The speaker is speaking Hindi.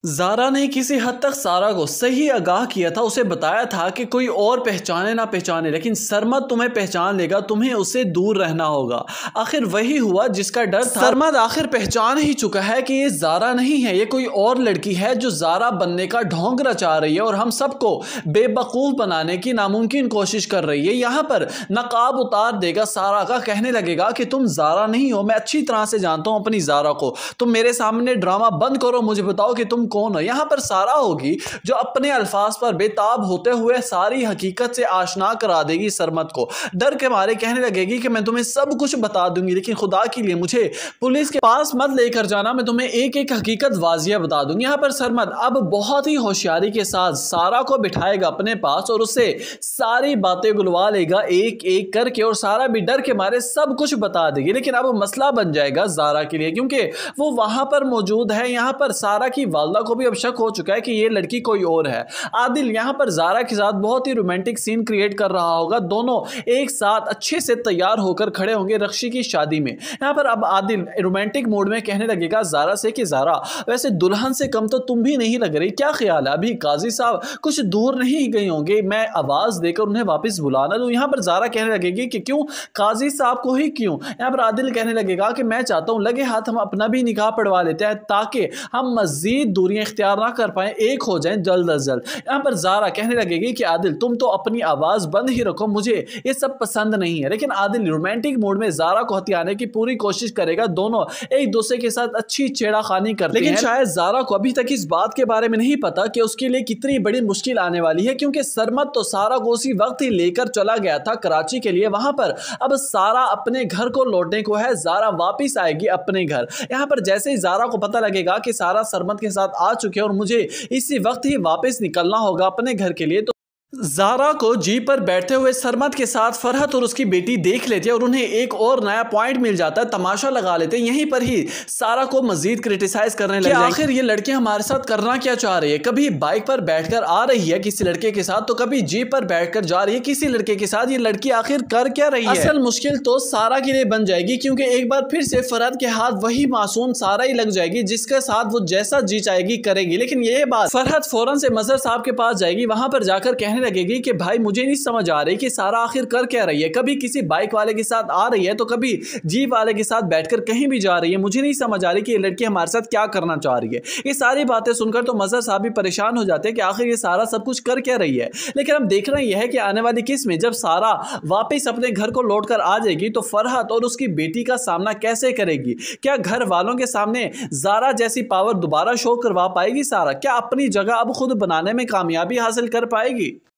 ज़ारा ने किसी हद तक सारा को सही आगाह किया था, उसे बताया था कि कोई और पहचाने ना पहचाने लेकिन सरमद तुम्हें पहचान लेगा, तुम्हें उससे दूर रहना होगा। आखिर वही हुआ जिसका डर था। सरमद आखिर पहचान ही चुका है कि ये ज़ारा नहीं है, ये कोई और लड़की है जो ज़ारा बनने का ढोंग रचा रही है और हम सबको बेवकूफ़ बनाने की नामुमकिन कोशिश कर रही है। यहाँ पर नकाब उतार देगा सारा का, कहने लगेगा कि तुम ज़ारा नहीं हो, मैं अच्छी तरह से जानता हूँ अपनी ज़ारा को, तुम मेरे सामने ड्रामा बंद करो, मुझे बताओ कि तुम कौन हो। यहाँ पर सारा होगी जो अपने अल्फाज पर बेताब होते हुए सारी हकीकत से आशना करा देगी सरमद को। डर के मारे कहने लगेगी कि मैं तुम्हें सब कुछ बता दूंगी, लेकिन खुदा के लिए मुझे पुलिस के पास मत लेकर जाना, मैं तुम्हें एक एक हकीकत वाजिया बता दूंगी। यहाँ पर सरमद अब बहुत ही होशियारी के साथ सारा को बिठाएगा अपने पास और उससे सारी बातें गुलवा लेगा एक एक करके, और सारा भी डर के मारे सब कुछ बता देगी। लेकिन अब मसला बन जाएगा ज़ारा के लिए, क्योंकि वो वहां पर मौजूद है। यहाँ पर सारा की वालदा को भी अब शक हो चुका है कि ये लड़की कोई और है। आदिल यहाँ पर ज़ारा के साथ बहुत ही रोमांटिक सीन क्रिएट कर रहा होगा, दोनों एक साथ अच्छे से तैयार होकर खड़े होंगे रक्षी की शादी में। यहाँ पर अब आदिल रोमांटिक मूड में कहने लगेगा ज़ारा से कि ज़ारा, वैसे दुल्हन से कम तो तुम भी नहीं लग रही, क्या ख्याल है अभी काजी साहब कुछ दूर नहीं गए होंगे, मैं आवाज देकर उन्हें वापस बुलाना दूं। यहाँ पर ज़ारा कहने लगेगी कि क्यों, काजी साहब को ही क्यों। यहाँ पर आदिल कहने लगेगा कि मैं चाहता हूं लगे हाथ हम अपना भी निकाह पढ़वा लेते हैं ताकि हम मजीद दूरियां इख्तियार ना कर पाए, एक हो जाएं जल्द अज जल्द। यहाँ पर ज़ारा कहने लगेगी कि आदिल तुम तो अपनी आवाज बंद ही रखो, मुझे ये सब पसंद नहीं है। लेकिन आदिल रोमांटिक मूड में ज़ारा को हथियाने की पूरी कोशिश करेगा, दोनों एक दूसरे के साथ अच्छी छेड़ाखानी करते हैं। लेकिन शायद ज़ारा को अभी तक इस बात के बारे में नहीं पता कि उसके लिए कितनी बड़ी मुश्किल आने वाली है, क्योंकि सरमद तो सारा को उसी वक्त ही लेकर चला गया था कराची के लिए। वहां पर अब सारा अपने घर को लौटने को है, ज़ारा वापिस आएगी अपने घर। यहाँ पर जैसे ही ज़ारा को पता लगेगा कि सारा सरमद के साथ आ चुके हैं और मुझे इसी वक्त ही वापस निकलना होगा अपने घर के लिए, तो ज़ारा को जीप पर बैठते हुए सरमद के साथ फरहत और उसकी बेटी देख लेते हैं और उन्हें एक और नया पॉइंट मिल जाता है, तमाशा लगा लेते हैं। यहीं पर ही सारा को मजीद क्रिटिसाइज करने लगे, आखिर ये लड़की हमारे साथ करना क्या चाह रही है, कभी बाइक पर बैठकर आ रही है किसी लड़के के साथ, तो कभी जीप पर बैठकर जा रही है किसी लड़के के साथ, ये लड़की आखिर कर क्या रही है। असल मुश्किल तो सारा के लिए बन जाएगी, क्योंकि एक बार फिर से फरहत के हाथ वही मासूम सारा ही लग जाएगी जिसके साथ वो जैसा जी चाहेगी करेगी। लेकिन ये बात फरहत फौरन से मजहर साहब के पास जाएगी, वहां पर जाकर कहने लगेगी कि भाई मुझे नहीं समझ आ रही कि सारा आखिर कर क्या रही है, कभी किसी बाइक वाले के साथ आ रही है तो कभी जीप वाले के साथ बैठकर कहीं भी जा रही है, मुझे नहीं समझ आ रही कि ये लड़की हमारे साथ क्या करना चाह रही है। ये सारी बातें सुनकर तो मजहर साहब भी परेशान हो जाते हैं कि आखिर ये सारा सब कुछ कर क्या रही है। लेकिन अब देखना यह है कि आने वाली किस्त में जब सारा वापस अपने घर को लौट कर आ जाएगी तो फरहत और उसकी बेटी का सामना कैसे करेगी, क्या घर वालों के सामने ज़ारा जैसी पावर दोबारा शो करवा पाएगी सारा, क्या अपनी जगह अब खुद बनाने में कामयाबी हासिल कर पाएगी।